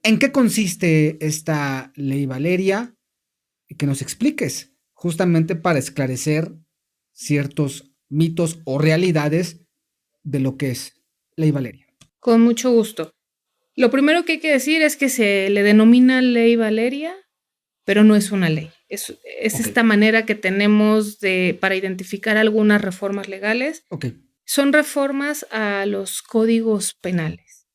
¿En qué consiste esta ley Valeria? Y que nos expliques, justamente para esclarecer ciertos mitos o realidades de lo que es ley Valeria. Con mucho gusto. Lo primero que hay que decir es que se le denomina ley Valeria, pero no es una ley. Es Ok, esta manera que tenemos para identificar algunas reformas legales. ok. Son reformas a los códigos penales.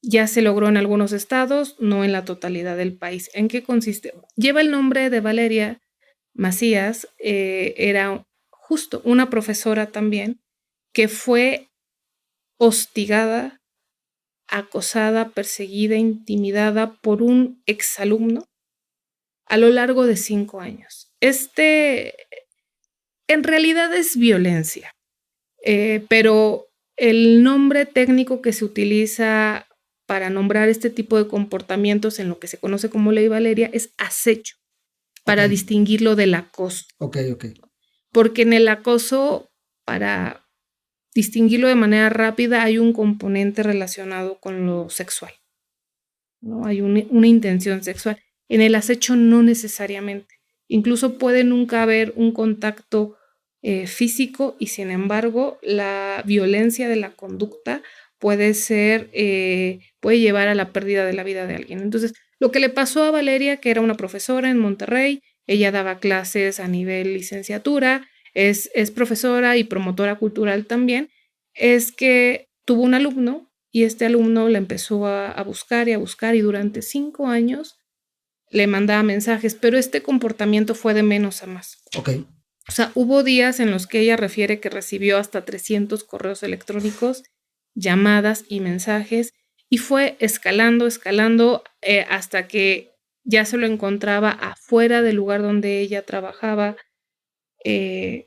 Ya se logró en algunos estados, no en la totalidad del país. ¿En qué consiste? Lleva el nombre de Valeria Macías, era justo una profesora también que fue hostigada, acosada, perseguida, intimidada por un exalumno a lo largo de 5 años. En realidad es violencia, pero el nombre técnico que se utiliza para nombrar este tipo de comportamientos en lo que se conoce como ley Valeria es acecho, Ok, para distinguirlo del acoso. ok, ok. Porque en el acoso, para distinguirlo de manera rápida, hay un componente relacionado con lo sexual, ¿no? Hay una intención sexual. En el acecho no necesariamente. Incluso puede nunca haber un contacto físico y sin embargo la violencia de la conducta puede llevar a la pérdida de la vida de alguien. Entonces, lo que le pasó a Valeria, que era una profesora en Monterrey, ella daba clases a nivel licenciatura, es profesora y promotora cultural también, es que tuvo un alumno y este alumno la empezó a buscar y a buscar y durante 5 años le mandaba mensajes, pero este comportamiento fue de menos a más. Ok. O sea, hubo días en los que ella refiere que recibió hasta 300 correos electrónicos, llamadas y mensajes, y fue escalando, escalando, hasta que ya se lo encontraba afuera del lugar donde ella trabajaba.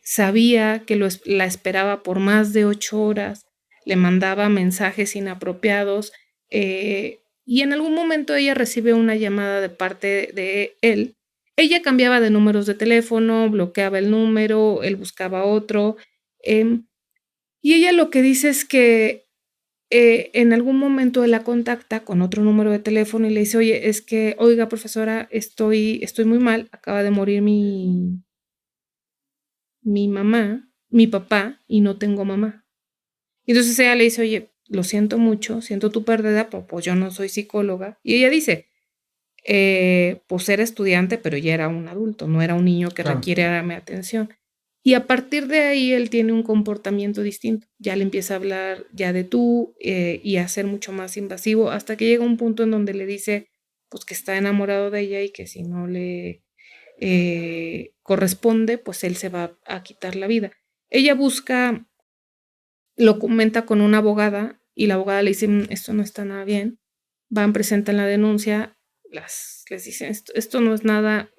Sabía que la esperaba por más de 8 horas, le mandaba mensajes inapropiados, y en algún momento ella recibe una llamada de parte de él. Ella cambiaba de números de teléfono, bloqueaba el número, él buscaba otro, y ella lo que dice es que en algún momento él la contacta con otro número de teléfono y le dice, oye, es que, oiga, profesora, estoy muy mal, acaba de morir mi mamá, mi papá, y no tengo mamá. Y entonces ella le dice, oye, lo siento mucho, siento tu pérdida, pero pues yo no soy psicóloga. Y ella dice, pues era estudiante, pero ya era un adulto, no era un niño que Claro. requiere mi atención. Y a partir de ahí él tiene un comportamiento distinto. Ya le empieza a hablar ya de tú, y a ser mucho más invasivo, hasta que llega un punto en donde le dice pues que está enamorado de ella y que si no le corresponde, pues él se va a quitar la vida. Ella busca, lo comenta con una abogada y la abogada le dice, esto no está nada bien, van, presentan la denuncia, les dicen, esto no es nada,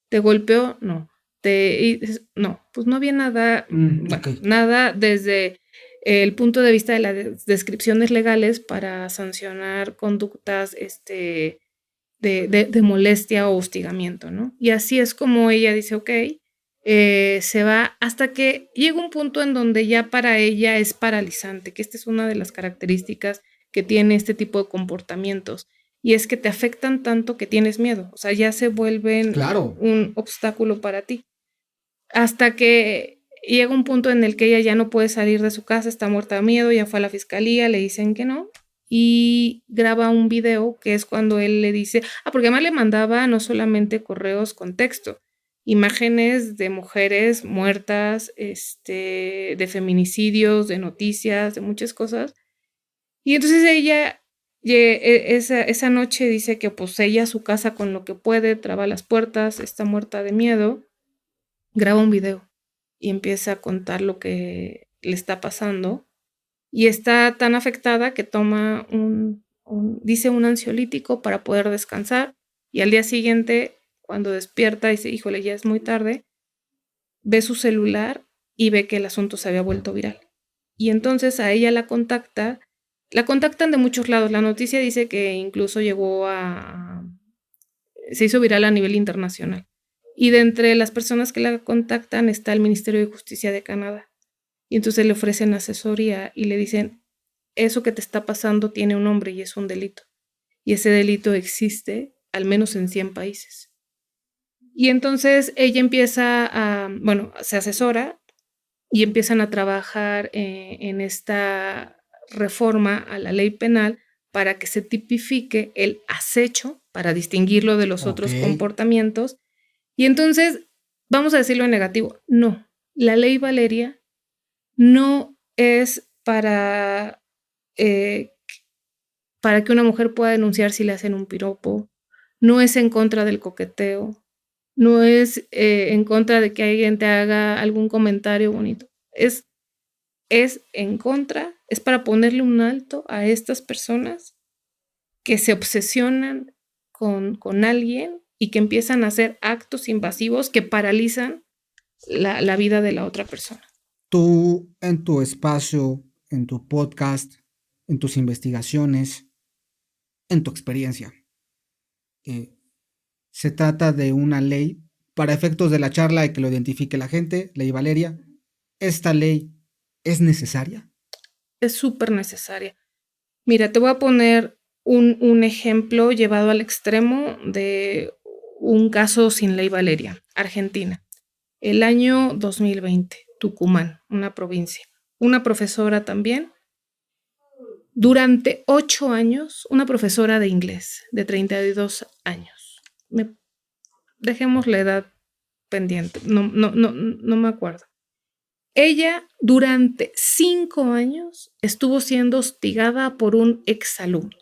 te golpeó, no, no, pues no había nada, Ok. bueno, nada desde el punto de vista de las descripciones legales para sancionar conductas de molestia o hostigamiento, ¿no? Y así es como ella dice, ok, se va hasta que llega un punto en donde ya para ella es paralizante, que esta es una de las características que tiene este tipo de comportamientos, y es que te afectan tanto que tienes miedo, o sea, ya se vuelven Claro. un obstáculo para ti, hasta que llega un punto en el que ella ya no puede salir de su casa, está muerta de miedo, ya fue a la fiscalía, le dicen que no, y graba un video que es cuando él le dice, porque además le mandaba no solamente correos con texto, imágenes de mujeres muertas, de feminicidios, de noticias, de muchas cosas. Y entonces ella esa noche dice que pues ella a su casa con lo que puede, traba las puertas, está muerta de miedo, graba un video y empieza a contar lo que le está pasando y está tan afectada que toma dice un ansiolítico para poder descansar y al día siguiente cuando despierta dice, híjole, ya es muy tarde, ve su celular y ve que el asunto se había vuelto viral. Y entonces a ella la contactan de muchos lados. La noticia dice que incluso se hizo viral a nivel internacional. Y de entre las personas que la contactan está el Ministerio de Justicia de Canadá. Y entonces le ofrecen asesoría y le dicen, eso que te está pasando tiene un nombre y es un delito. y ese delito existe al menos en 100 países. Y entonces ella empieza se asesora y empiezan a trabajar en esta reforma a la ley penal para que se tipifique el acecho, para distinguirlo de los otros comportamientos. Y entonces, vamos a decirlo en negativo, no, la ley Valeria no es para que una mujer pueda denunciar si le hacen un piropo, no es en contra del coqueteo, no es en contra de que alguien te haga algún comentario bonito, es en contra, es para ponerle un alto a estas personas que se obsesionan con alguien y que empiezan a hacer actos invasivos que paralizan la vida de la otra persona. Tú en tu espacio, en tu podcast, en tus investigaciones, en tu experiencia, se trata de una ley para efectos de la charla y que lo identifique la gente, ley Valeria. ¿Esta ley es necesaria? Es súper necesaria. Mira, te voy a poner un ejemplo llevado al extremo de un caso sin ley Valeria, Argentina. El año 2020, Tucumán, una provincia. Una profesora también. Durante 8 años, una profesora de inglés de 32 años. Dejemos la edad pendiente, no me acuerdo. Ella durante 5 años estuvo siendo hostigada por un exalumno.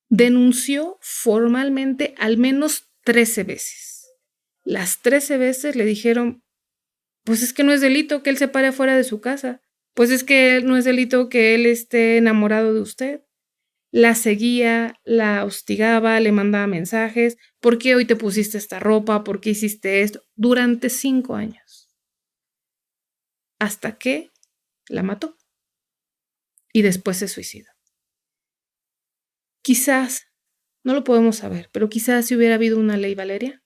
Denunció formalmente al menos 13 veces. Las 13 veces le dijeron, pues es que no es delito que él se pare afuera de su casa. Pues es que no es delito que él esté enamorado de usted. La seguía, la hostigaba, le mandaba mensajes. ¿Por qué hoy te pusiste esta ropa? ¿Por qué hiciste esto? Durante 5 años. Hasta que la mató. Y después se suicidó. Quizás, no lo podemos saber, pero quizás si hubiera habido una ley Valeria,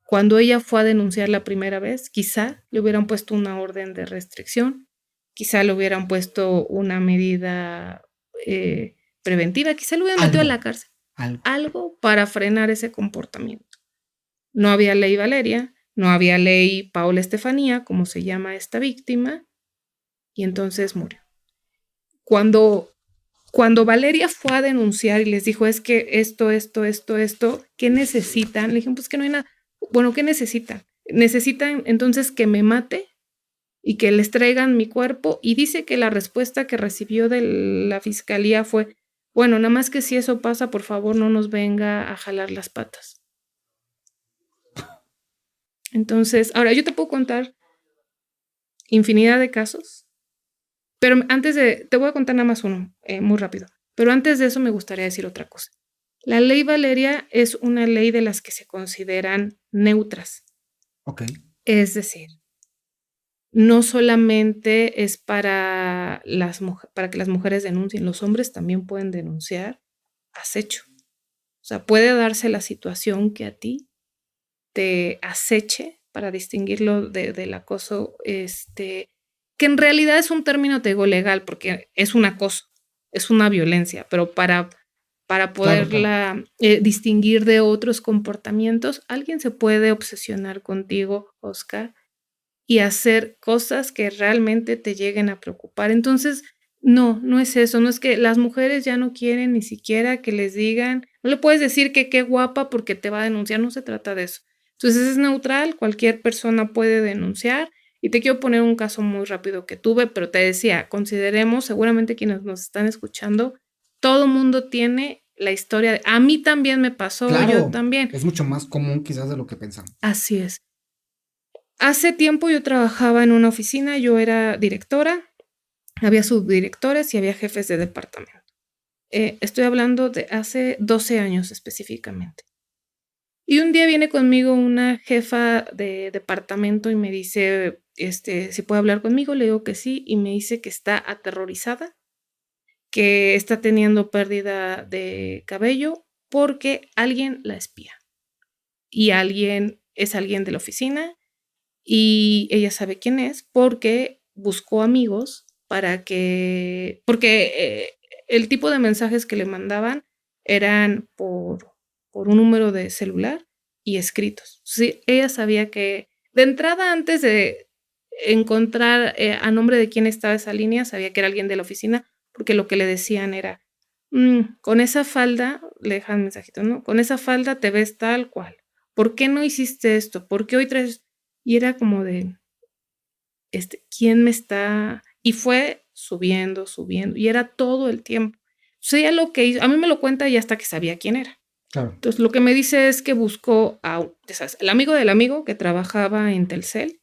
cuando ella fue a denunciar la primera vez, quizá le hubieran puesto una orden de restricción, quizá le hubieran puesto una medida preventiva, quizá lo hubieran metido a la cárcel. Algo para frenar ese comportamiento. No había ley Valeria, no había ley Paola Estefanía, como se llama esta víctima, y entonces murió. Cuando Valeria fue a denunciar y les dijo, es que esto, ¿qué necesitan? Le dijeron, pues que no hay nada. Bueno, ¿qué necesitan? Necesitan entonces que me mate y que les traigan mi cuerpo. Y dice que la respuesta que recibió de la fiscalía fue, bueno, nada más que si eso pasa, por favor, no nos venga a jalar las patas. Entonces, ahora yo te puedo contar infinidad de casos, pero te voy a contar nada más uno, muy rápido. Pero antes de eso me gustaría decir otra cosa. La ley Valeria es una ley de las que se consideran neutras. Okay. Es decir, no solamente es para que las mujeres denuncien, los hombres también pueden denunciar acecho. O sea, puede darse la situación que a ti te aceche, para distinguirlo del acoso, que en realidad es un término, te digo, legal, porque es un acoso, es una violencia, pero para poderla distinguir de otros comportamientos, alguien se puede obsesionar contigo, Oscar, y hacer cosas que realmente te lleguen a preocupar. Entonces, no es eso, no es que las mujeres ya no quieren ni siquiera que les digan, no le puedes decir que qué guapa porque te va a denunciar, no se trata de eso. Entonces es neutral, cualquier persona puede denunciar. Y te quiero poner un caso muy rápido que tuve, pero te decía, consideremos, seguramente quienes nos están escuchando, todo mundo tiene la historia a mí también me pasó, claro, yo también. Es mucho más común quizás de lo que pensamos. Así es. Hace tiempo yo trabajaba en una oficina, yo era directora, había subdirectores y había jefes de departamento. Estoy hablando de hace 12 años específicamente. Y un día viene conmigo una jefa de departamento y me dice, si puede hablar conmigo, le digo que sí, y me dice que está aterrorizada, que está teniendo pérdida de cabello porque alguien la espía. Y es alguien de la oficina y ella sabe quién es porque buscó amigos porque el tipo de mensajes que le mandaban eran por un número de celular y escritos. Sí, ella sabía que de entrada, antes de encontrar a nombre de quién estaba esa línea, sabía que era alguien de la oficina, porque lo que le decían era, con esa falda, le dejan mensajitos, ¿no? Con esa falda te ves tal cual. ¿Por qué no hiciste esto? ¿Por qué hoy traes? Y era como de, ¿quién me está? Y fue subiendo, subiendo, y era todo el tiempo. Entonces ella lo que hizo, a mí me lo cuenta ya hasta que sabía quién era. Claro. Entonces lo que me dice es que buscó a, ¿sabes?, el amigo del amigo que trabajaba en Telcel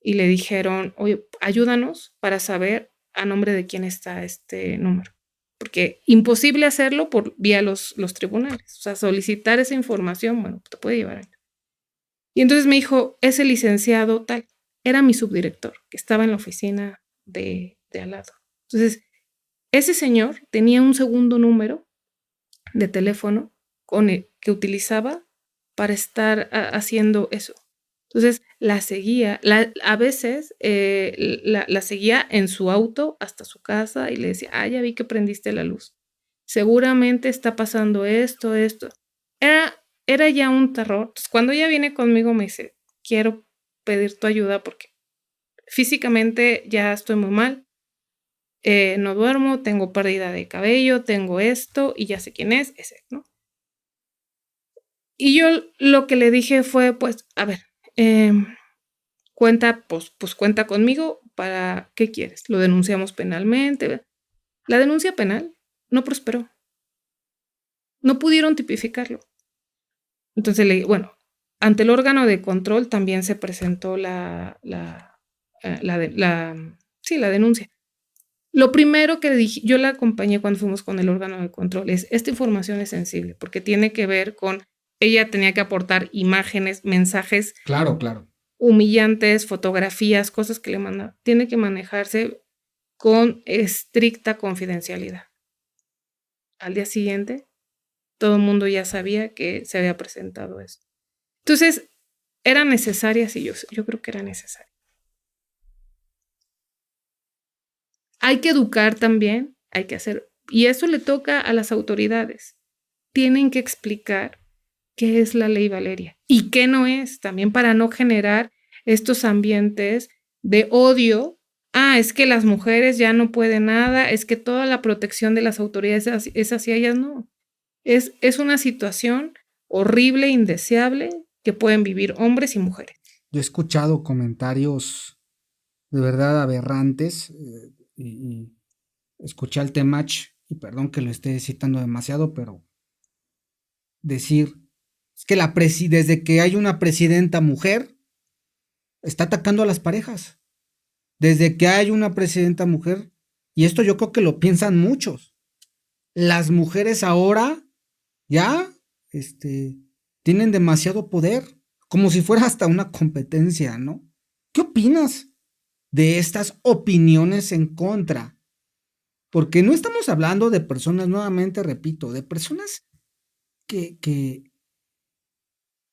y le dijeron, oye, ayúdanos para saber a nombre de quién está este número. Porque imposible hacerlo por vía los tribunales. O sea, solicitar esa información, bueno, te puede llevar años. Y entonces me dijo, ese licenciado tal, era mi subdirector, que estaba en la oficina de al lado. Entonces, ese señor tenía un segundo número de teléfono con el que utilizaba para estar haciendo eso. Entonces, la seguía, a veces la seguía en su auto hasta su casa y le decía, ya vi que prendiste la luz. Seguramente está pasando esto. Era ya un terror. Entonces, cuando ella viene conmigo me dice, quiero pedir tu ayuda porque físicamente ya estoy muy mal, no duermo, tengo pérdida de cabello, tengo esto y ya sé quién es, ese, ¿no? Y yo lo que le dije fue, pues, a ver, cuenta conmigo, ¿para qué quieres? Lo denunciamos penalmente. La denuncia penal no prosperó. No pudieron tipificarlo. Entonces, ante el órgano de control también se presentó la denuncia. Lo primero que dije, yo la acompañé cuando fuimos con el órgano de control, es, esta información es sensible, porque tiene que ver con, ella tenía que aportar imágenes, mensajes. Claro. Humillantes, fotografías, cosas que le mandan. Tiene que manejarse con estricta confidencialidad. Al día siguiente, todo el mundo ya sabía que se había presentado eso. Entonces, ¿era necesaria? Sí, yo creo que era necesaria. Hay que educar también, hay que hacer, y eso le toca a las autoridades. Tienen que explicar qué es la ley Valeria y qué no es, también para no generar estos ambientes de odio. Es que las mujeres ya no pueden nada, es que toda la protección de las autoridades es hacia ellas, no. Es una situación horrible, indeseable, que pueden vivir hombres y mujeres. Yo he escuchado comentarios de verdad aberrantes y escuché al Temach, y perdón que lo esté citando demasiado, pero decir, es que desde que hay una presidenta mujer, está atacando a las parejas. Desde que hay una presidenta mujer, y esto yo creo que lo piensan muchos, las mujeres ahora ya tienen demasiado poder, como si fuera hasta una competencia, ¿no? ¿Qué opinas de estas opiniones en contra? Porque no estamos hablando de personas, nuevamente repito, de personas que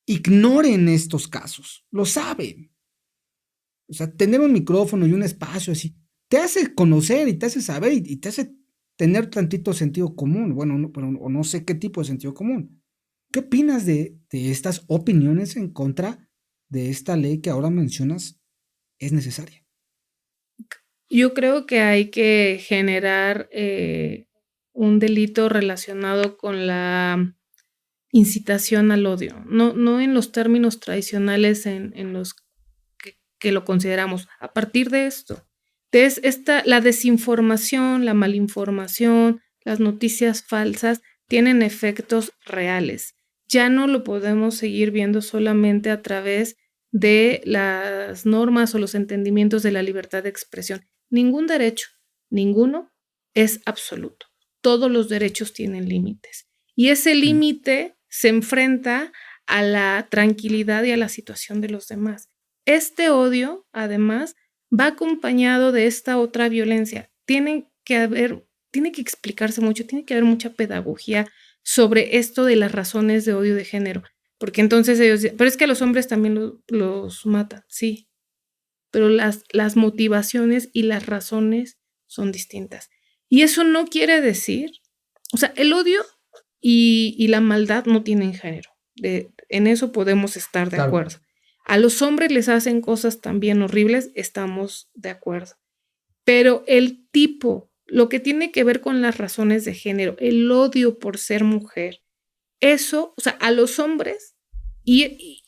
ignoren estos casos, lo saben. O sea, tener un micrófono y un espacio así, te hace conocer y te hace saber y te hace tener tantito sentido común. Bueno, no sé qué tipo de sentido común. ¿Qué opinas de estas opiniones en contra de esta ley que ahora mencionas es necesaria? Yo creo que hay que generar un delito relacionado con la incitación al odio, no en los términos tradicionales en los que lo consideramos. A partir de esto, la desinformación, la malinformación, las noticias falsas tienen efectos reales. Ya no lo podemos seguir viendo solamente a través de las normas o los entendimientos de la libertad de expresión. Ningún derecho, ninguno, es absoluto. Todos los derechos tienen límites. Y ese límite se enfrenta a la tranquilidad y a la situación de los demás. Este odio, además, va acompañado de esta otra violencia. Tiene que explicarse mucho, tiene que haber mucha pedagogía sobre esto de las razones de odio de género. Porque entonces ellos dicen, pero es que a los hombres también los matan, sí. Pero las motivaciones y las razones son distintas. Y eso no quiere decir, o sea, el odio y la maldad no tienen género. En eso podemos estar de Claro. acuerdo. A los hombres les hacen cosas también horribles, estamos de acuerdo. Pero el tipo, lo que tiene que ver con las razones de género, el odio por ser mujer, eso, o sea, a los hombres, y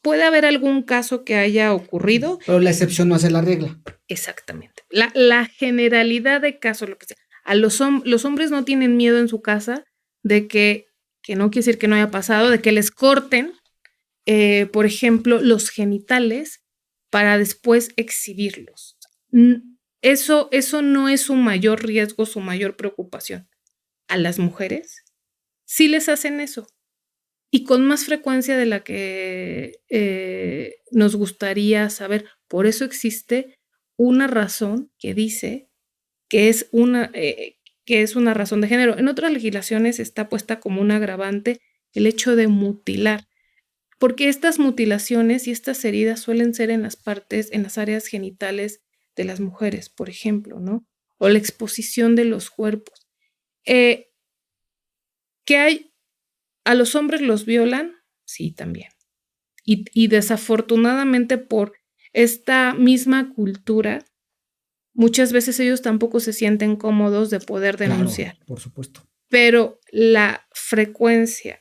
puede haber algún caso que haya ocurrido. Pero la excepción no hace la regla. Exactamente. La generalidad de casos, lo que sea. Los hombres no tienen miedo en su casa de que no quiere decir que no haya pasado, de que les corten, por ejemplo, los genitales para después exhibirlos. Eso no es su mayor riesgo, su mayor preocupación. A las mujeres sí les hacen eso. Y con más frecuencia de la que nos gustaría saber. Por eso existe una razón que dice que es una razón de género. En otras legislaciones está puesta como un agravante el hecho de mutilar, porque estas mutilaciones y estas heridas suelen ser en las áreas genitales de las mujeres, por ejemplo, ¿no? O la exposición de los cuerpos. ¿A los hombres los violan? Sí, también. Y desafortunadamente por esta misma cultura, muchas veces ellos tampoco se sienten cómodos de poder denunciar. Claro, por supuesto. Pero la frecuencia,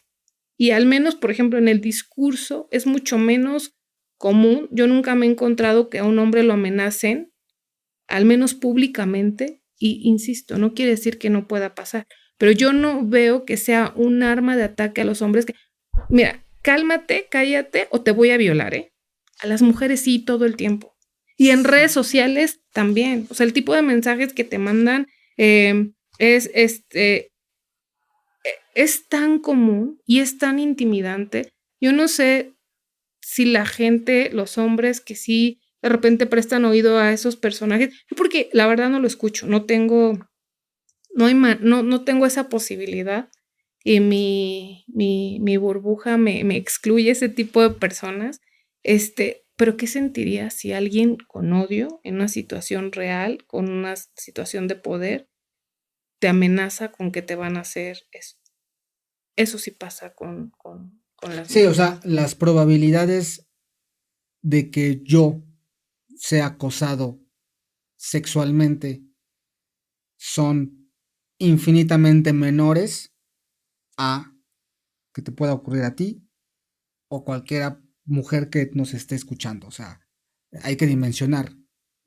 y al menos, por ejemplo, en el discurso, es mucho menos común. Yo nunca me he encontrado que a un hombre lo amenacen, al menos públicamente, y insisto, no quiere decir que no pueda pasar, pero yo no veo que sea un arma de ataque a los hombres que, mira, cálmate, cállate o te voy a violar, ¿eh? A las mujeres sí, todo el tiempo. Y en redes sociales también. O sea, el tipo de mensajes que te mandan es tan común y es tan intimidante. Yo no sé si la gente, los hombres que sí de repente prestan oído a esos personajes, porque la verdad no lo escucho, no tengo esa posibilidad y mi burbuja me excluye ese tipo de personas. Pero ¿qué sentirías si alguien con odio en una situación real, con una situación de poder, te amenaza con que te van a hacer eso? Eso sí pasa con las Sí, o mujeres. sea, las probabilidades de que yo sea acosado sexualmente son infinitamente menores a que te pueda ocurrir a ti o cualquier mujer que nos esté escuchando. O sea, hay que dimensionar.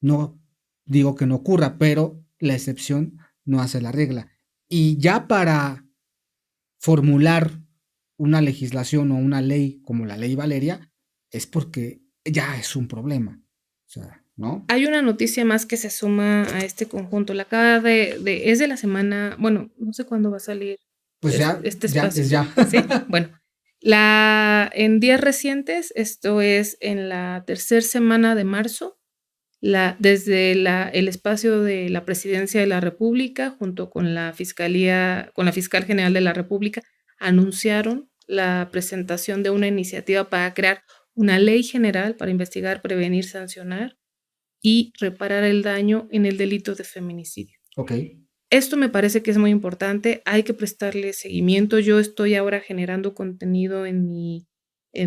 No digo que no ocurra, pero la excepción no hace la regla. Y ya para formular una legislación o una ley como la ley Valeria, es porque ya es un problema. O sea, ¿no? Hay una noticia más que se suma a este conjunto. La acaba es de la semana, bueno, no sé cuándo va a salir Pues ya, este ya, espacio. es ya. Sí, bueno. En días recientes, esto es en la tercera semana de marzo, desde el espacio de la Presidencia de la República, junto con la Fiscalía, con la Fiscal General de la República, anunciaron la presentación de una iniciativa para crear una ley general para investigar, prevenir, sancionar y reparar el daño en el delito de feminicidio. Ok. Esto me parece que es muy importante, hay que prestarle seguimiento. Yo estoy ahora generando contenido en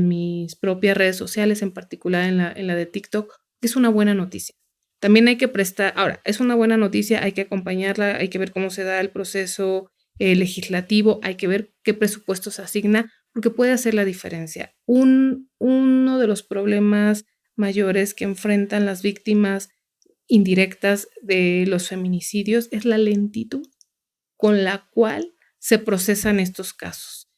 mis propias redes sociales, en particular en la de TikTok, que es una buena noticia. También hay que ahora, es una buena noticia, hay que acompañarla, hay que ver cómo se da el proceso legislativo, hay que ver qué presupuesto se asigna, porque puede hacer la diferencia. Uno de los problemas mayores que enfrentan las víctimas indirectas de los feminicidios es la lentitud con la cual se procesan estos casos.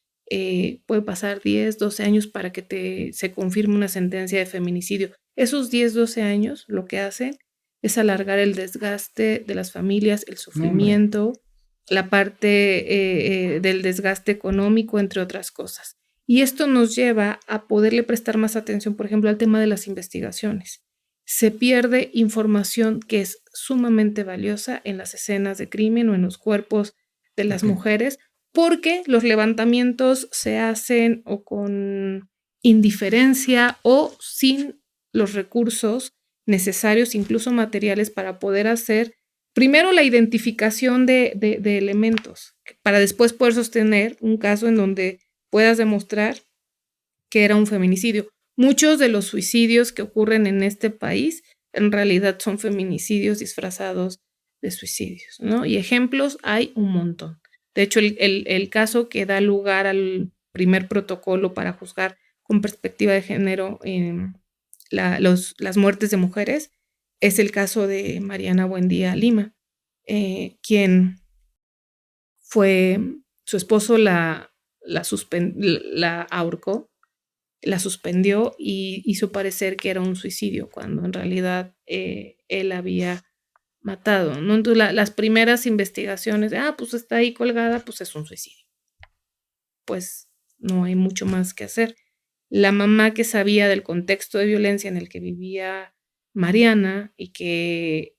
Puede pasar 10, 12 años para que se confirme una sentencia de feminicidio. Esos 10, 12 años lo que hacen es alargar el desgaste de las familias, el sufrimiento, la parte del desgaste económico, entre otras cosas. Y esto nos lleva a poderle prestar más atención, por ejemplo, al tema de las investigaciones. Se pierde información que es sumamente valiosa en las escenas de crimen o en los cuerpos de las mujeres, porque los levantamientos se hacen o con indiferencia o sin los recursos necesarios, incluso materiales, para poder hacer primero la identificación de elementos, para después poder sostener un caso en donde puedas demostrar que era un feminicidio. Muchos de los suicidios que ocurren en este país en realidad son feminicidios disfrazados de suicidios, ¿no? Y ejemplos hay un montón. De hecho, el caso que da lugar al primer protocolo para juzgar con perspectiva de género las muertes de mujeres es el caso de Mariana Buendía Lima, quien fue, su esposo la ahorcó, la suspendió y hizo parecer que era un suicidio, cuando en realidad él había matado, ¿no? Entonces las primeras investigaciones, pues está ahí colgada, pues es un suicidio. Pues no hay mucho más que hacer. La mamá, que sabía del contexto de violencia en el que vivía Mariana y que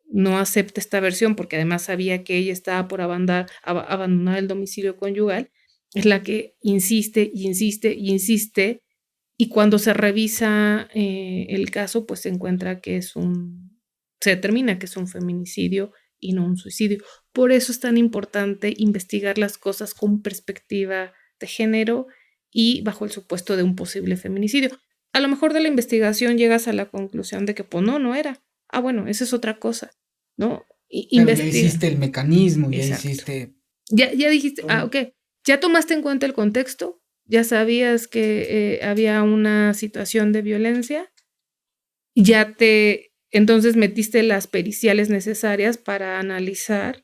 no acepta esta versión porque además sabía que ella estaba por abandonar el domicilio conyugal, es la que insiste y insiste y insiste, y cuando se revisa el caso, pues se encuentra que se determina que es un feminicidio y no un suicidio. Por eso es tan importante investigar las cosas con perspectiva de género y bajo el supuesto de un posible feminicidio. A lo mejor de la investigación llegas a la conclusión de que pues no era. Bueno, esa es otra cosa, ¿no? Pero ya hiciste el mecanismo, ya Exacto. hiciste... Ya dijiste, ok, ya tomaste en cuenta el contexto, ya sabías que había una situación de violencia, entonces metiste las periciales necesarias para analizar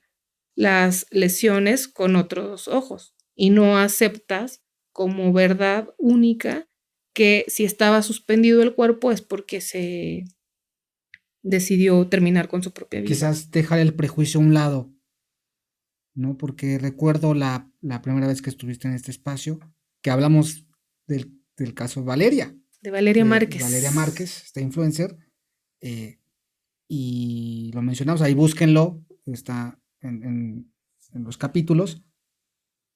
las lesiones con otros ojos y no aceptas como verdad única que si estaba suspendido el cuerpo es porque se decidió terminar con su propia vida. Quizás dejar el prejuicio a un lado, ¿no? Porque recuerdo la primera vez que estuviste en este espacio, que hablamos del caso Valeria. De Valeria Márquez. Valeria Márquez, esta influencer, y lo mencionamos, ahí búsquenlo, está en los capítulos,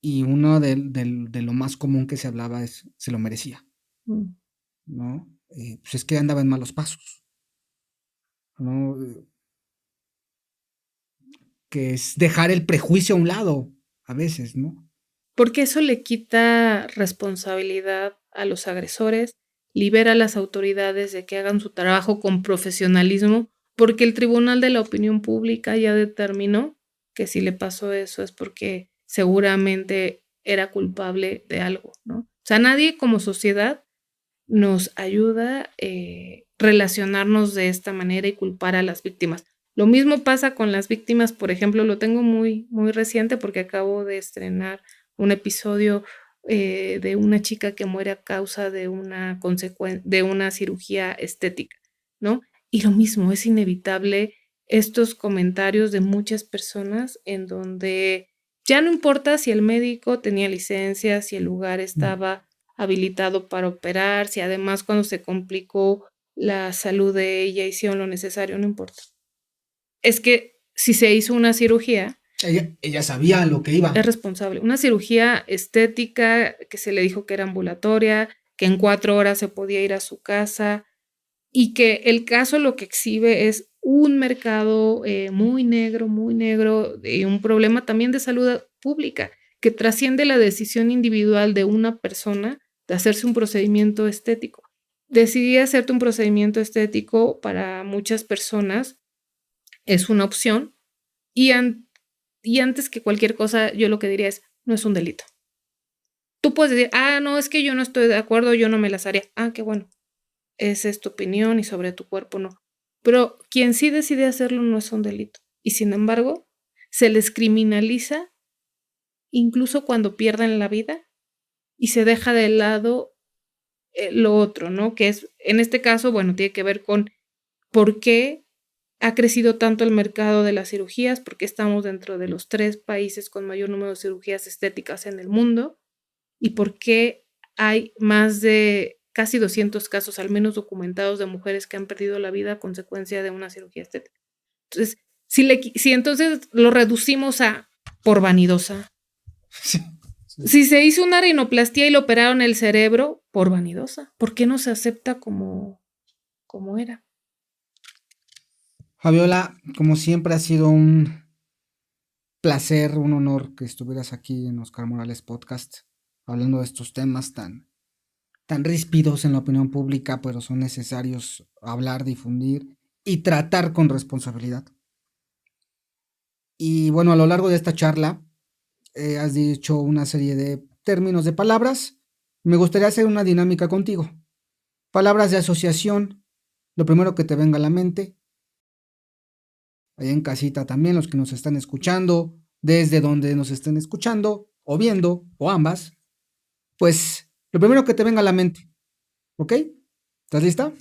y uno de lo más común que se hablaba es, se lo merecía, ¿no? Pues es que andaba en malos pasos, ¿no? Que es dejar el prejuicio a un lado, a veces, ¿no? Porque eso le quita responsabilidad a los agresores, libera a las autoridades de que hagan su trabajo con profesionalismo, porque el Tribunal de la Opinión Pública ya determinó que si le pasó eso es porque seguramente era culpable de algo, ¿no? O sea, nadie como sociedad nos ayuda a relacionarnos de esta manera y culpar a las víctimas. Lo mismo pasa con las víctimas, por ejemplo, lo tengo muy, muy reciente porque acabo de estrenar un episodio de una chica que muere a causa de una cirugía estética, ¿no? Y lo mismo, es inevitable estos comentarios de muchas personas en donde ya no importa si el médico tenía licencia, si el lugar estaba habilitado para operar, si además cuando se complicó la salud de ella hicieron lo necesario, no importa. Es que si se hizo una cirugía, ella sabía lo que iba. Es responsable. Una cirugía estética que se le dijo que era ambulatoria, que en 4 horas se podía ir a su casa y que el caso lo que exhibe es un mercado muy negro y un problema también de salud pública que trasciende la decisión individual de una persona de hacerse un procedimiento estético. Decidí hacerte un procedimiento estético para muchas personas, es una opción y antes que cualquier cosa, yo lo que diría es, no es un delito. Tú puedes decir, no, es que yo no estoy de acuerdo, yo no me las haría. Qué bueno. Esa es tu opinión y sobre tu cuerpo no. Pero quien sí decide hacerlo no es un delito. Y sin embargo, se les criminaliza incluso cuando pierden la vida y se deja de lado lo otro, ¿no? Que es, en este caso, bueno, tiene que ver con por qué ha crecido tanto el mercado de las cirugías, porque estamos dentro de los 3 países con mayor número de cirugías estéticas en el mundo, y por qué hay más de casi 200 casos, al menos documentados, de mujeres que han perdido la vida a consecuencia de una cirugía estética. Entonces, si entonces lo reducimos a por vanidosa. Sí. Si se hizo una rinoplastia y le operaron el cerebro, por vanidosa. ¿Por qué no se acepta como era? Fabiola, como siempre ha sido un placer, un honor que estuvieras aquí en Oscar Morales Podcast, hablando de estos temas tan ríspidos en la opinión pública, pero son necesarios hablar, difundir y tratar con responsabilidad. Y bueno, a lo largo de esta charla has dicho una serie de términos de palabras. Me gustaría hacer una dinámica contigo. Palabras de asociación, lo primero que te venga a la mente. Allá en casita también, los que nos están escuchando, desde donde nos estén escuchando, o viendo, o ambas, pues lo primero que te venga a la mente, ¿ok? ¿Estás lista?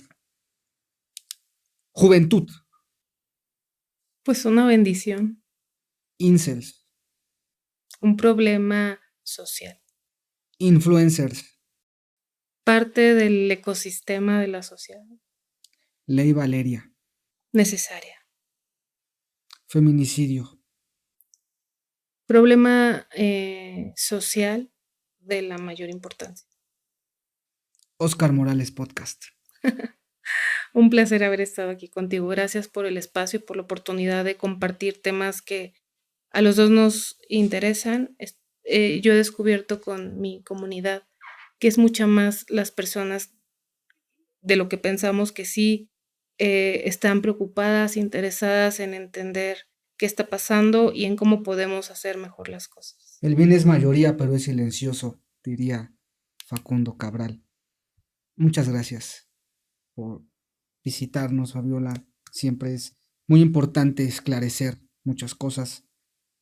Juventud, Pues una bendición, incels, un problema social, influencers, parte del ecosistema de la sociedad, ley Valeria, necesaria. feminicidio, Problema social de la mayor importancia. Oscar Morales Podcast. Un placer haber estado aquí contigo. Gracias por el espacio y por la oportunidad de compartir temas que a los dos nos interesan. Yo he descubierto con mi comunidad que es mucha más las personas de lo que pensamos que sí están preocupadas, interesadas en entender qué está pasando y en cómo podemos hacer mejor las cosas. El bien es mayoría, pero es silencioso, diría Facundo Cabral. Muchas gracias por visitarnos, Fabiola. Siempre es muy importante esclarecer muchas cosas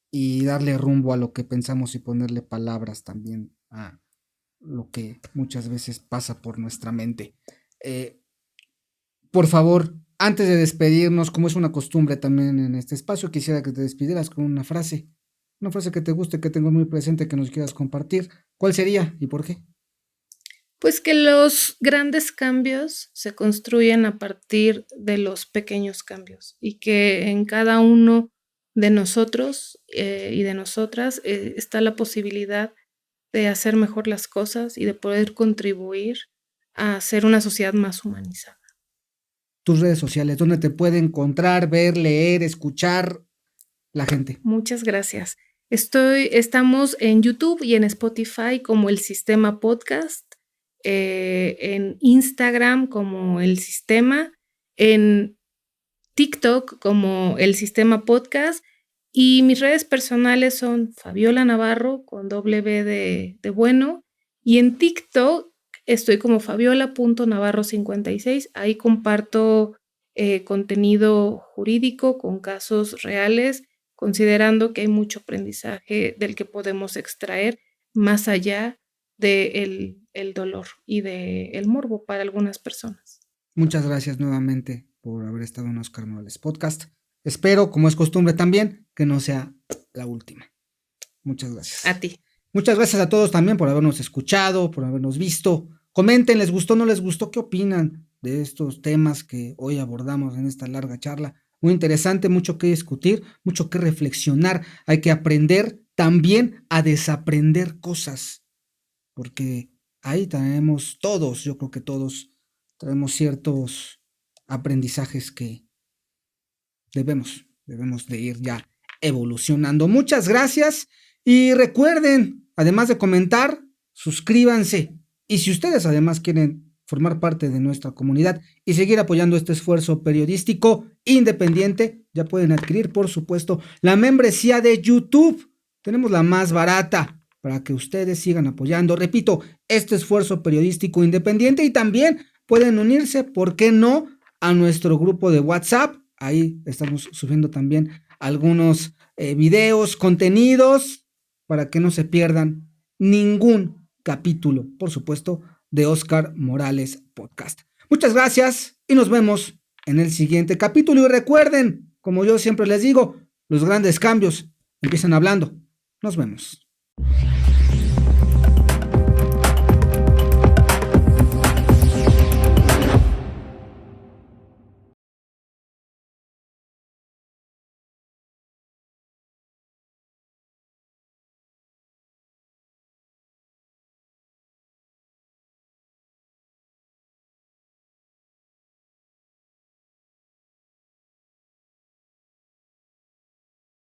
y darle rumbo a lo que pensamos y ponerle palabras también a lo que muchas veces pasa por nuestra mente. Por favor, antes de despedirnos, como es una costumbre también en este espacio, quisiera que te despidieras con una frase que te guste, que tengas muy presente, que nos quieras compartir. ¿Cuál sería y por qué? Pues que los grandes cambios se construyen a partir de los pequeños cambios y que en cada uno de nosotros y de nosotras está la posibilidad de hacer mejor las cosas y de poder contribuir a hacer una sociedad más humanizada. Tus redes sociales, ¿dónde te puede encontrar, ver, leer, escuchar la gente? Muchas gracias. Estamos en YouTube y en Spotify como El Sistema Podcast, en Instagram como El Sistema, en TikTok como El Sistema Podcast y mis redes personales son Fabiola Navarro con W de bueno y en TikTok estoy como Fabiola.Navarro56, ahí comparto contenido jurídico con casos reales, considerando que hay mucho aprendizaje del que podemos extraer más allá del dolor y del morbo para algunas personas. Muchas gracias nuevamente por haber estado en Oscar Morales Podcast. Espero, como es costumbre también, que no sea la última. Muchas gracias. A ti. Muchas gracias a todos también por habernos escuchado, por habernos visto. Comenten, ¿les gustó o no les gustó? ¿Qué opinan de estos temas que hoy abordamos en esta larga charla? Muy interesante, mucho que discutir, mucho que reflexionar. Hay que aprender también a desaprender cosas, porque ahí tenemos todos, yo creo que todos tenemos ciertos aprendizajes que debemos de ir ya evolucionando. Muchas gracias y recuerden, además de comentar, suscríbanse. Y si ustedes además quieren formar parte de nuestra comunidad y seguir apoyando este esfuerzo periodístico independiente, ya pueden adquirir, por supuesto, la membresía de YouTube. Tenemos la más barata para que ustedes sigan apoyando, repito, este esfuerzo periodístico independiente y también pueden unirse, ¿por qué no?, a nuestro grupo de WhatsApp. Ahí estamos subiendo también algunos videos, contenidos, para que no se pierdan ningún capítulo, por supuesto, de Oscar Morales Podcast. Muchas gracias y nos vemos en el siguiente capítulo. Y recuerden, como yo siempre les digo, los grandes cambios empiezan hablando. Nos vemos.